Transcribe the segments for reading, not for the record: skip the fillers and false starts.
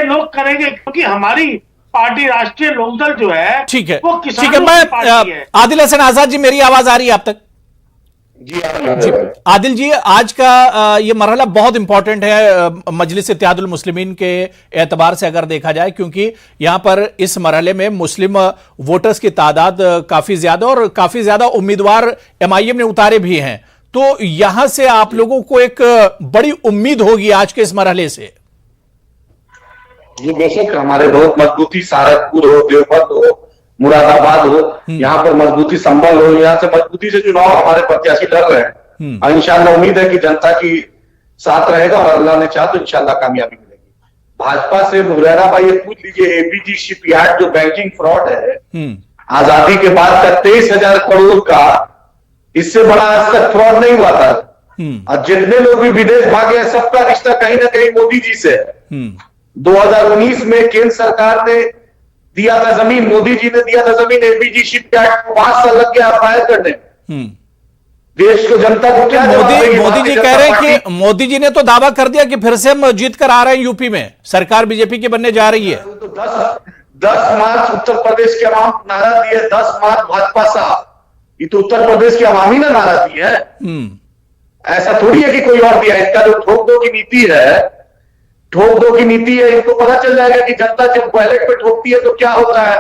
लोग करेंगे, क्योंकि हमारी पार्टी राष्ट्रीय लोकदल जो है ठीक है, वो ठीक है। किसानों की पार्टी है। आदिल हसन आजाद जी, मेरी आवाज आ रही है आप तक? जी जी आदिल जी, आज का ये मरहला बहुत इंपॉर्टेंट है मजलिस इत्तेहादुल मुस्लिमीन के एतबार से अगर देखा जाए, क्योंकि यहां पर इस मरहले में मुस्लिम वोटर्स की तादाद काफी ज्यादा और काफी ज्यादा उम्मीदवार एमआईएम ने उतारे भी हैं। तो यहां से आप लोगों को एक बड़ी उम्मीद होगी आज के इस मरहले से। ये बेशक हमारे बहुत मजबूती सहारनपुर हो, देवबंद हो, मुरादाबाद हो, यहाँ पर मजबूती संभल हो, यहाँ से मजबूती से चुनाव हमारे प्रत्याशी लड़ रहे हैं और इंशाल्लाह उम्मीद है कि जनता की साथ रहेगा और अल्लाह ने चाहा तो इंशाल्लाह कामयाबी मिलेगी। भाजपा से मुरैना भाई ये पूछ लीजिए, एपीजी शिपयार्ड जो बैंकिंग फ्रॉड है आजादी के बाद का 23,000 करोड़ का, इससे बड़ा आज तक फ्रॉड नहीं हुआ था। और जितने लोग भी विदेश भागे हैं सबका रिश्ता कहीं ना कहीं मोदी जी से है। 2019 में केंद्र सरकार ने दिया था जमीन, मोदी जी ने दिया था जमीन एपीजी शिपयार्ड को, 5 साल लग गया फायर करने। देश को, जनता को क्या मोदी जी कह रहे हैं कि मोदी जी ने तो दावा कर दिया कि फिर से हम जीत कर आ रहे हैं यूपी में, सरकार बीजेपी की बनने जा रही है। तो 10 मार्च उत्तर प्रदेश के अवाम नारा दिए, 10 मार्च भाजपा साहब, ये तो उत्तर प्रदेश की अवामी ने नारा दी है। ऐसा थोड़ी है कि कोई और दिया। इसका जो ठोक दो की नीति है, ठोक दो की नीति है, इनको पता चल जाएगा कि जनता जब बैलेट पे ठोकती है तो क्या होता है।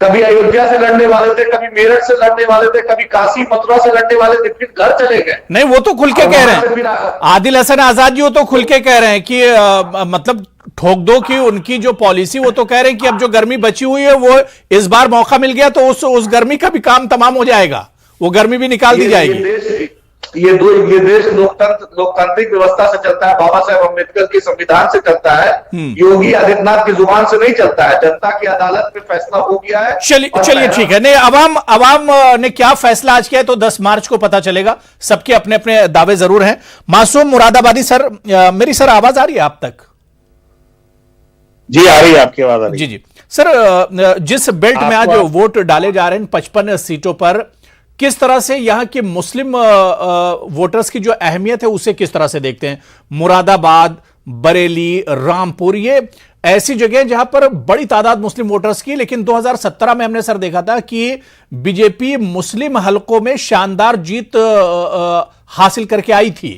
कभी अयोध्या से लड़ने वाले थे, कभी मेरठ से लड़ने वाले थे, कभी काशी मथुरा से लड़ने वाले थे, फिर घर चले गए। नहीं, वो तो खुल के कह रहे हैं, आदिल हसन आजाद जी वो तो खुल के कह रहे हैं कि मतलब ठोक दो की उनकी जो पॉलिसी, वो तो कह रहे हैं कि अब जो गर्मी बची हुई है वो इस बार मौका मिल गया तो उस गर्मी का भी काम तमाम हो जाएगा, वो गर्मी भी निकाल दी जाएगी। ये देश लोकतांत्रिक व्यवस्था से चलता है, बाबा साहेब अम्बेडकर के संविधान से चलता है, योगी आदित्यनाथ की जुबान से नहीं चलता है। जनता की अदालत में फैसला हो गया है। चलिए ठीक है। नहीं, अवाम ने क्या फैसला आज किया है तो 10 मार्च को पता चलेगा। सबके अपने अपने दावे जरूर हैं। मासूम मुरादाबादी सर, मेरी सर आवाज आ रही है आप तक? जी आ रही है, आपकी आवाज आ रही है। जी सर, जिस बेल्ट में आज वोट डाले जा रहे हैं 55 सीटों पर, किस तरह से यहां के मुस्लिम वोटर्स की जो अहमियत है उसे किस तरह से देखते हैं? मुरादाबाद, बरेली, रामपुर, ये ऐसी जगह जहां पर बड़ी तादाद मुस्लिम वोटर्स की, लेकिन 2017 में हमने सर देखा था कि बीजेपी मुस्लिम हलकों में शानदार जीत हासिल करके आई थी।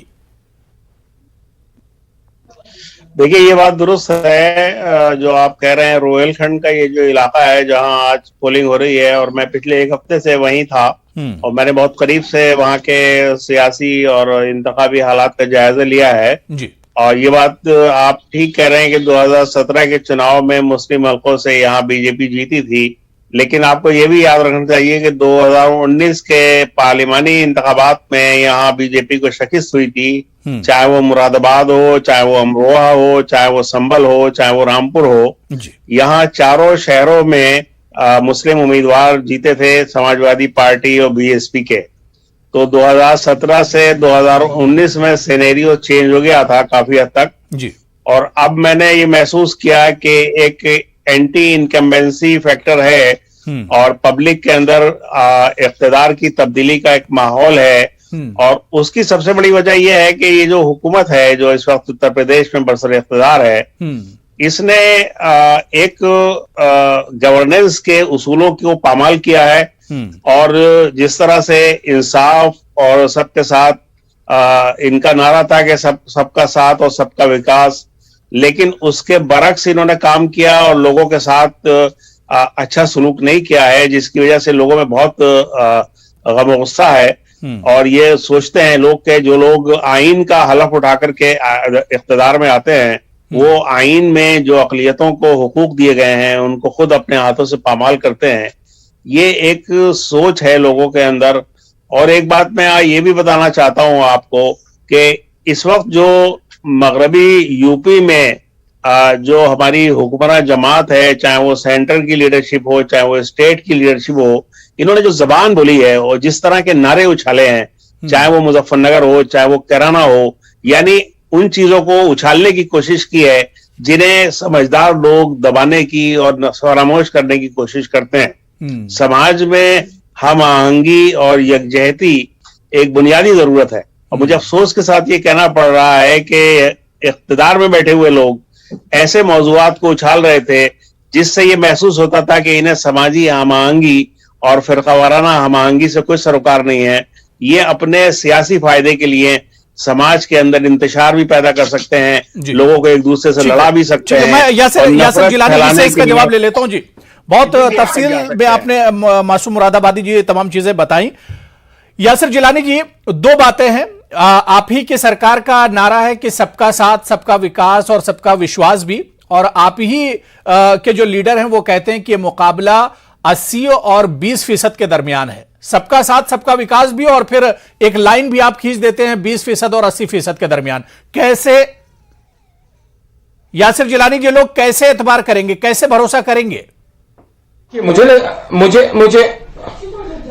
देखिए, ये बात दुरुस्त है जो आप कह रहे हैं। रोहिलखंड का ये जो इलाका है जहां आज पोलिंग हो रही है, और मैं पिछले 1 हफ्ते से वहीं था और मैंने बहुत करीब से वहां के सियासी और इंतखाबी हालात का जायजा लिया है जी। और ये बात आप ठीक कह रहे हैं कि 2017 के चुनाव में मुस्लिम हलकों से यहाँ बीजेपी जीती थी, लेकिन आपको ये भी याद रखना चाहिए कि 2019 के पार्लिमानी इंतखाबात में यहाँ बीजेपी को शिकस्त हुई थी। चाहे वो मुरादाबाद हो, चाहे वो अमरोहा हो, चाहे वो संभल हो, चाहे वो रामपुर हो, यहाँ चारों शहरों में मुस्लिम उम्मीदवार जीते थे, समाजवादी पार्टी और बीएसपी के। तो 2017 से 2019 में सिनेरियो चेंज हो गया था काफी हद तक जी। और अब मैंने ये महसूस किया कि एक एंटी इनकम्बेंसी फैक्टर है और पब्लिक के अंदर इख्तिदार की तब्दीली का एक माहौल है। और उसकी सबसे बड़ी वजह यह है कि ये जो हुकूमत है जो इस वक्त उत्तर प्रदेश में बरसर इख्तिदार है, इसने एक गवर्नेंस के उसूलों को पामाल किया है और जिस तरह से इंसाफ और सबके साथ इनका नारा था कि सबका साथ और सबका विकास, लेकिन उसके बरक्स इन्होंने काम किया और लोगों के साथ अच्छा सलूक नहीं किया है, जिसकी वजह से लोगों में बहुत गम गुस्सा है और ये सोचते हैं लोग के जो लोग आइन का हलफ उठा करके इख्तिदार में आते हैं वो आइन में जो अक़लियतों को हुकूक दिए गए हैं उनको खुद अपने हाथों से पामाल करते हैं। ये एक सोच है लोगों के अंदर। और एक बात मैं ये भी बताना चाहता हूं आपको कि इस वक्त जो मगरबी यूपी में जो हमारी हुक्मरान जमात है, चाहे वो सेंटर की लीडरशिप हो चाहे वो स्टेट की लीडरशिप हो, इन्होंने जो जबान बोली है और जिस तरह के नारे उछाले हैं, चाहे वो मुजफ्फरनगर हो चाहे वो कैराना हो, यानी उन चीजों को उछालने की कोशिश की है जिन्हें समझदार लोग दबाने की और फरामोश करने की कोशिश करते हैं। समाज में हम आहंगी और यकजहती एक बुनियादी जरूरत है और मुझे अफसोस के साथ ये कहना पड़ रहा है कि इख्तिदार में बैठे हुए लोग ऐसे मौजूआत को उछाल रहे थे जिससे ये महसूस होता था कि इन्हें समाजी हम आहंगी और फिरकावाराना हम आहंगी से कोई सरोकार नहीं है। ये अपने सियासी फायदे के लिए समाज के अंदर इंतशार भी पैदा कर सकते हैं, लोगों को एक दूसरे से लड़ा भी सकते हैं। मैं यासिर जिलानी जी से इसका जवाब ले लेता हूं जी। बहुत तफसील में आपने मासूम मुरादाबादी जी तमाम चीजें बताई। यासिर जिलानी जी, दो बातें हैं। आप ही की सरकार का नारा है कि सबका साथ, सबका विकास और सबका विश्वास भी, और आप ही के जो लीडर हैं वो कहते हैं कि मुकाबला 80 और 20% के दरमियान है। सबका साथ, सबका विकास भी, और फिर एक लाइन भी आप खींच देते हैं 20% और 80% के दरमियान। कैसे यासिर जिलानी जी लोग कैसे एतबार करेंगे, कैसे भरोसा करेंगे? मुझे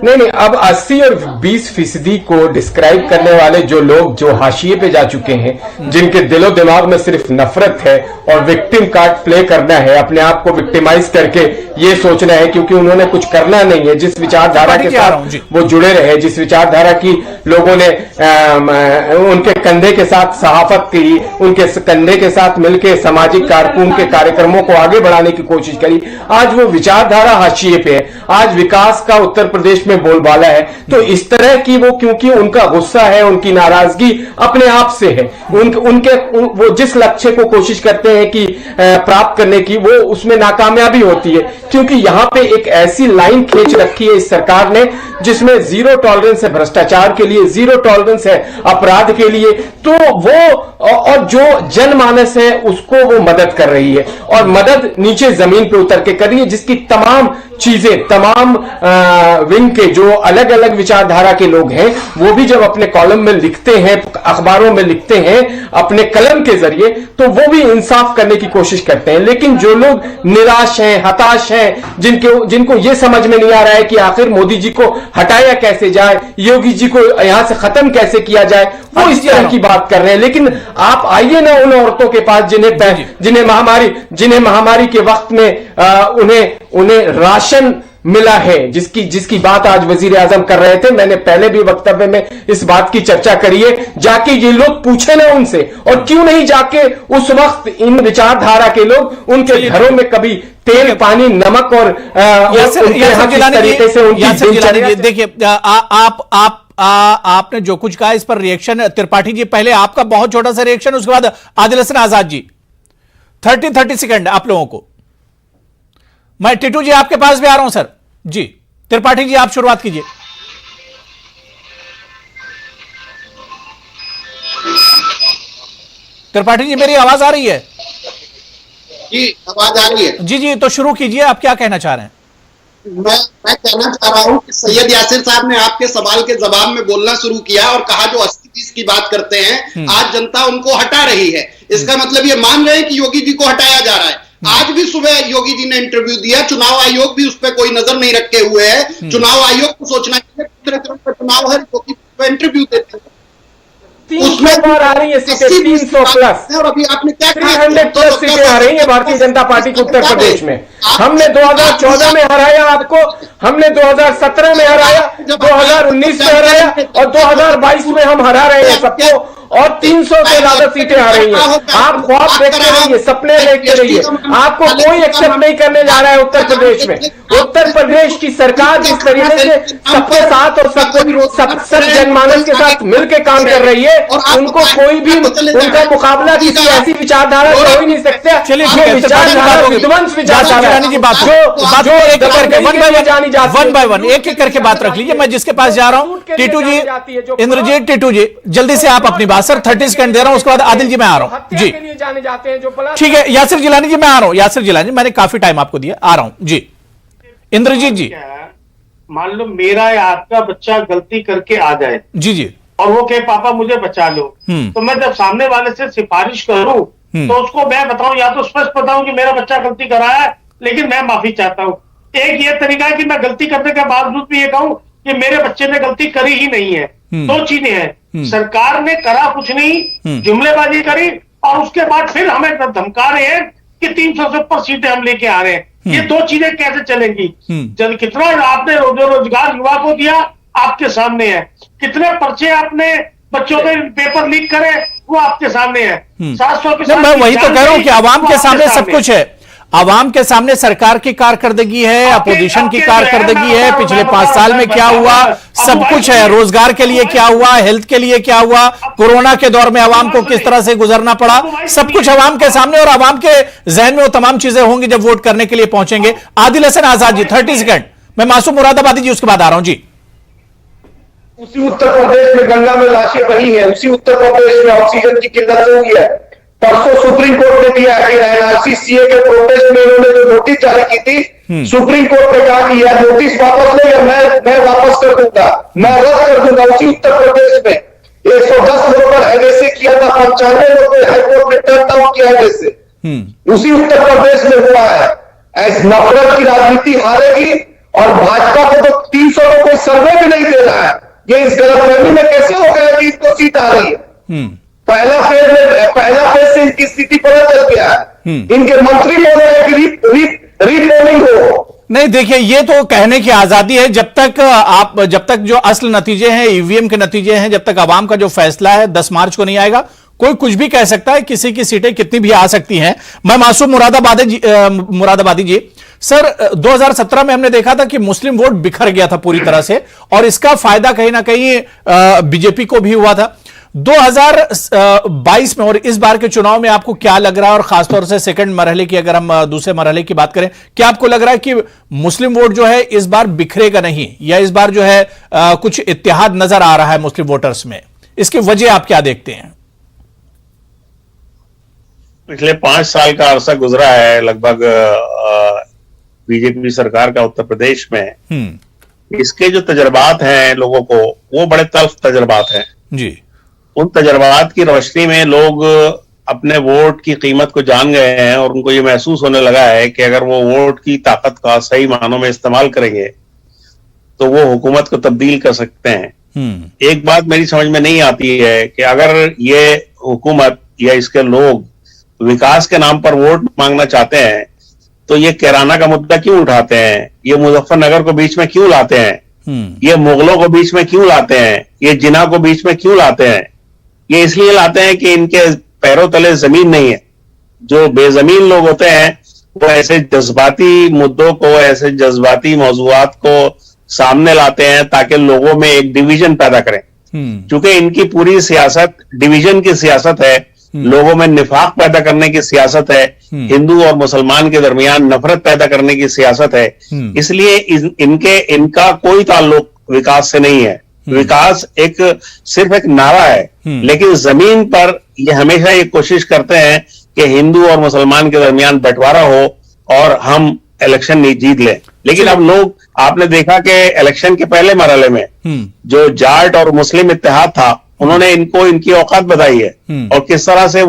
नहीं, अब 80 और 20% को डिस्क्राइब करने वाले जो लोग जो हाशिए पे जा चुके हैं, जिनके दिलो दिमाग में सिर्फ नफरत है और विक्टिम कार्ड प्ले करना है, अपने आप को विक्टिमाइज करके ये सोचना है क्योंकि उन्होंने कुछ करना नहीं है, जिस विचारधारा के साथ वो जुड़े रहे, जिस विचारधारा की लोगों ने उनके कंधे के साथ सहाफत की, उनके कंधे के साथ मिलकर सामाजिक कारकुन के कार्यक्रमों को आगे बढ़ाने की कोशिश करी, आज वो विचारधारा हाशिए पे है। आज विकास का उत्तर प्रदेश में बोलबाला है। तो इस तरह की वो, क्योंकि उनका गुस्सा है, उनकी नाराजगी अपने आप से है, वो जिस लक्ष्य को कोशिश करते हैं कि प्राप्त करने की, वो उसमें नाकामयाबी होती है, क्योंकि यहां पे एक ऐसी लाइन खींच रखी है इस सरकार ने जिसमें जीरो टॉलरेंस है भ्रष्टाचार के लिए, जीरो टॉलरेंस है अपराध के लिए। तो वो और जो जनमानस है उसको वो मदद कर रही है, और मदद नीचे जमीन पे उतर के कर रही है, जिसकी तमाम चीजें, तमाम विंग के जो अलग अलग विचारधारा के लोग हैं वो भी जब अपने कॉलम में लिखते हैं, अखबारों में लिखते हैं अपने कलम के जरिए, तो वो भी इंसाफ करने की कोशिश करते हैं। लेकिन जो लोग निराश हैं, हताश हैं, जिनको ये समझ में नहीं आ रहा है कि आखिर मोदी जी को हटाया कैसे जाए, योगी जी को यहां से खत्म कैसे किया जाए, वो इस तरह की बात कर रहे हैं। लेकिन आप आइए ना उन औरतों के पास जिन्हें महामारी के वक्त में उन्हें राशन मिला है, जिसकी बात आज वजीर आजम कर रहे थे। मैंने पहले भी वक्तव्य में इस बात की चर्चा करी है। जाके ये लोग पूछे ना उनसे, और क्यों नहीं जाके उस वक्त इन विचारधारा के लोग उनके घरों में कभी तेल, पानी, नमक और तरीके से उनकी, देखिए आपने जो कुछ कहा इस पर रिएक्शन, त्रिपाठी जी पहले आपका बहुत छोटा सा रिएक्शन, उसके बाद आदिल हसन आजाद जी। 30 सेकंड आप लोगों को। मैं टिटू जी आपके पास भी आ रहा हूं सर जी। त्रिपाठी जी आप शुरुआत कीजिए। त्रिपाठी जी मेरी आवाज आ रही है? जी आवाज आ रही है। जी तो शुरू कीजिए, आप क्या कहना चाह रहे हैं? मैं कहना चाह रहा हूं कि सैयद यासिर साहब ने आपके सवाल के जवाब में बोलना शुरू किया और कहा जो 80-20 की बात करते हैं, आज जनता उनको हटा रही है। इसका मतलब ये मान रहे हैं कि योगी जी को हटाया जा रहा है। आज भी सुबह योगी जी ने इंटरव्यू दिया, चुनाव आयोग भी उस पर कोई नजर नहीं रखे हुए है। चुनाव आयोग को सोचना चाहिए, चुनाव है योगी इंटरव्यू देते हैं, उसमें बार आ रही है सीटें 300 प्लस, और अभी आपने क्या 300+ सीटें आ रही है भारतीय जनता पार्टी के उत्तर प्रदेश में। हमने 2014 में हराया आपको, हमने 2017 में हराया, 2019 में हराया, और 2022 में हम हरा रहे हैं सबको, और 300 से ज्यादा सीटें आ रही हैं। आप ख्वाब देखते रहिए, सपने देखते रहिए, आपको कोई एक्सेप्ट नहीं करने जा रहा है उत्तर प्रदेश में। उत्तर प्रदेश की सरकार जिस तरीके से सबके साथ और सब जनमानस के साथ मिलकर काम कर रही है, उनको कोई भी उनका मुकाबला किसी ऐसी विचारधारा से हो ही नहीं सकता। चलिए विचारधारा विध्वंस विचारधारा की बात वन बाय वन एक एक करके बात रख लीजिए। मैं जिसके पास जा रहा हूं, टिटू जी, इंद्रजीत टिटू जी, जल्दी से आप अपनी बात, सर 30 सेकंड दे रहा हूं, उसके बाद आदिल जी मैं आ रहा हूं जी। ठीक है यासिर जिलानी जी मैं आ रहा हूं। यासिर जिलानी मैंने काफी टाइम आपको दिया, आ रहा हूं जी। इंद्रजीत जी, मान लो मेरा या आपका बच्चा गलती करके आ जाए जी और वो कहे पापा मुझे बचा लो, तो मैं जब सामने वाले से सिफारिश करूं तो उसको मैं बताऊं, या तो स्पष्ट बताऊं कि मेरा बच्चा गलती कर रहा है लेकिन मैं माफी चाहता हूं। एक ये तरीका है कि मैं गलती करने के बावजूद भी ये कहूं कि मेरे बच्चे ने गलती करी ही नहीं है। दो चीजें हैं, सरकार ने करा कुछ नहीं, जुमलेबाजी करी, और उसके बाद फिर हमें धमका रहे हैं कि 300 से ऊपर सीटें हम लेके आ रहे हैं। ये दो चीजें कैसे चलेंगी? जब कितना आपने रोजगार युवा को दिया आपके सामने है, कितने पर्चे आपने बच्चों के पेपर लीक करे वो आपके सामने है। 700 मैं वही तो कह रहा हूं कि आवाम के सामने सब कुछ है। आवाम के सामने सरकार की कारकर्दगी है, अपोजिशन की कारकर्दगी है, पिछले 5 साल में क्या हुआ सब कुछ है, रोजगार के लिए क्या हुआ, हेल्थ के लिए क्या हुआ, कोरोना के दौर में आवाम को किस तरह से गुजरना पड़ा, सब कुछ आवाम के सामने, और आवाम के जहन में वो तमाम चीजें होंगी जब वोट करने के लिए पहुंचेंगे। आदिल हसन आजाद जी 30 सेकंड, मैं मासूम मुरादाबादी जी उसके बाद आ रहा हूं जी। उसी उत्तर प्रदेश में गंगा में लाशें बही हैं, उसी उत्तर प्रदेश में ऑक्सीजन की किल्लत हुई है। परसों सुप्रीम कोर्ट ने दिया कि एनआरसी सीए के प्रोटेस्ट में उन्होंने जो नोटिस जारी की थी, सुप्रीम कोर्ट ने कहा कि यह नोटिस वापस ले, मैं वापस कर दूंगा, मैं रद्द कर दूंगा। उसी उत्तर प्रदेश में 110 लोगों पर एनएसए किया था, 95 लोगों ने हाईकोर्ट ने टर्न डाउन किया एनएसए। उसी उत्तर प्रदेश में हुआ है। ऐसी नफरत की राजनीति हारेगी, और भाजपा को तो 300 को कोई सर्वे भी नहीं दे रहा है। ये इस गलतफहमी में कैसे हो गया कि इसको सीट आ रही है? पहला फेज से इनकी स्थिति पता चल गया है। इनके मंत्री बोल रहे हैं कि रीपोलिंग हो। नहीं, देखिए ये तो कहने की आजादी है, जब तक जो असल नतीजे हैं, ईवीएम के नतीजे हैं, जब तक आवाम का जो फैसला है 10 मार्च को नहीं आएगा, कोई कुछ भी कह सकता है, किसी की सीटें कितनी भी आ सकती हैं। मैं मासूम मुरादाबादी जी, सर 2017 में हमने देखा था कि मुस्लिम वोट बिखर गया था पूरी तरह से, और इसका फायदा कहीं ना कहीं बीजेपी को भी हुआ था। 2022 में और इस बार के चुनाव में आपको क्या लग रहा है, और खासतौर से सेकंड मरहले की, अगर हम दूसरे मरहले की बात करें, क्या आपको लग रहा है कि मुस्लिम वोट जो है इस बार बिखरेगा नहीं, या इस बार जो है कुछ इत्तेहाद नजर आ रहा है मुस्लिम वोटर्स में? इसकी वजह आप क्या देखते हैं? पिछले 5 साल का अरसा गुजरा है लगभग बीजेपी सरकार का उत्तर प्रदेश में। इसके जो तजर्बात हैं लोगों को, वो बड़े तल्ख तजर्बात हैं जी। उन तजर्बात की रोशनी में लोग अपने वोट की कीमत को जान गए हैं, और उनको ये महसूस होने लगा है कि अगर वो वोट की ताकत का सही मानों में इस्तेमाल करेंगे तो वो हुकूमत को तब्दील कर सकते हैं। एक बात मेरी समझ में नहीं आती है कि अगर ये हुकूमत या इसके लोग विकास के नाम पर वोट मांगना चाहते हैं तो ये कैराना का मुद्दा क्यों उठाते हैं, ये मुजफ्फरनगर को बीच में क्यों लाते हैं, ये मुगलों को बीच में क्यों लाते हैं, ये जिना को बीच में क्यों लाते हैं? ये इसलिए लाते हैं कि इनके पैरों तले जमीन नहीं है। जो बेजमीन लोग होते हैं वो ऐसे जज्बाती मुद्दों को, ऐसे जज्बाती मौजूआत को सामने लाते हैं ताकि लोगों में एक डिवीजन पैदा करें। क्योंकि इनकी पूरी सियासत डिवीजन की सियासत है, लोगों में निफाक पैदा करने की सियासत है, हिंदू और मुसलमान के दरमियान नफरत पैदा करने की सियासत है। इसलिए इनका कोई ताल्लुक विकास से नहीं है। विकास सिर्फ एक नारा है, लेकिन जमीन पर ये हमेशा ये कोशिश करते हैं कि हिंदू और मुसलमान के दरमियान बंटवारा हो और हम इलेक्शन नहीं जीत लें। लेकिन अब लोग, आपने देखा कि इलेक्शन के पहले मरहले में जो जाट और मुस्लिम इत्तेहाद था, उन्होंने इनको इनकी औकात बताई है, और किस तरह से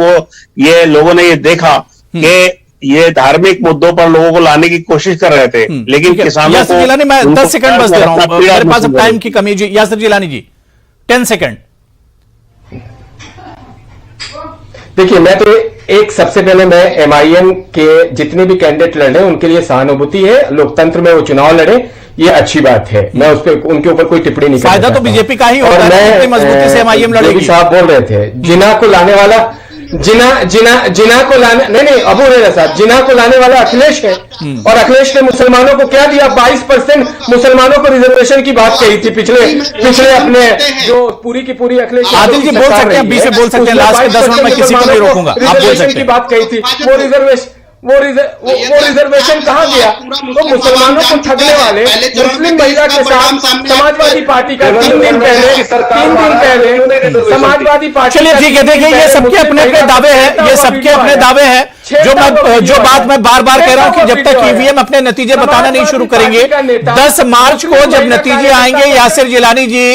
ये लोगों ने ये देखा कि ये धार्मिक मुद्दों पर लोगों को लाने की कोशिश कर रहे थे, लेकिन किसानों को। जिलानी, मैं 10 सेकंड बस दे रहा हूं, मेरे पास अब टाइम की कमी जी। यासिर जिलानी जी 10 सेकंड। देखिए, मैं तो सबसे पहले मैं एमआईएम के जितने भी कैंडिडेट लड़ रहे हैं उनके लिए सहानुभूति है। लोकतंत्र में वो चुनाव लड़े, ये अच्छी बात है, मैं उस पर उनके ऊपर कोई टिप्पणी नहीं करता। फायदा तो बीजेपी का ही होता है, इतनी मजबूती से एमआईएम लड़ेगी। साहब बोल रहे थे जिना को लाने वाला, जिना को लाने, नहीं अबू रेजा साहब, जिना को लाने वाला अखिलेश है, और अखिलेश ने मुसलमानों को क्या दिया? 22% मुसलमानों को रिजर्वेशन की बात कही थी पिछले अपने जो पूरी की पूरी अखिलेश। आदिल जी बोल सकते हैं, बीच में बोल सकते हैं, लास्ट के 10 मिनट में किसी को नहीं रोकूंगा, आप बोल सकते हैं। की बात कही थी, वो रिजर्वेशन कहाँ गया? तो मुसलमानों को ठगने वाले मुस्लिम महिला के साथ समाजवादी पार्टी का 3 दिन पहले समाजवादी पार्टी। चलिए ठीक है, देखिए ये सबके अपने अपने दावे हैं, ये सबके अपने दावे हैं। जो बात मैं बार बार कह रहा हूं कि जब तक ईवीएम अपने नतीजे बताना नहीं शुरू करेंगे, 10 मार्च को जब नतीजे आएंगे, यासिर जिलानी जी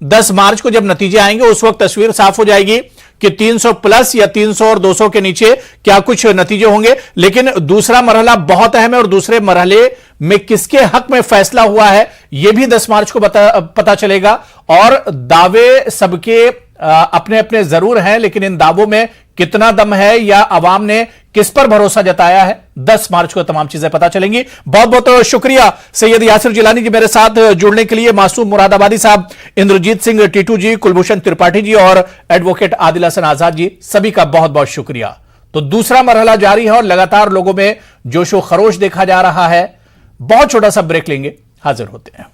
10 मार्च को जब नतीजे आएंगे उस वक्त तस्वीर साफ हो जाएगी कि 300 प्लस या 300 और 200 के नीचे क्या कुछ नतीजे होंगे। लेकिन दूसरा मरहला बहुत अहम है, और दूसरे मरहले में किसके हक में फैसला हुआ है यह भी 10 मार्च को पता चलेगा। और दावे सबके अपने अपने जरूर हैं, लेकिन इन दावों में कितना दम है या अवाम ने किस पर भरोसा जताया है, 10 मार्च को तमाम चीजें पता चलेंगी। बहुत बहुत शुक्रिया सैयद यासिर जिलानी जी मेरे साथ जुड़ने के लिए, मासूम मुरादाबादी साहब, इंद्रजीत सिंह टीटू जी, कुलभूषण त्रिपाठी जी और एडवोकेट आदिल हसन आजाद जी, सभी का बहुत बहुत शुक्रिया। तो दूसरा मरहला जारी है और लगातार लोगों में जोशो खरोश देखा जा रहा है। बहुत छोटा सा ब्रेक लेंगे, हाजिर होते हैं।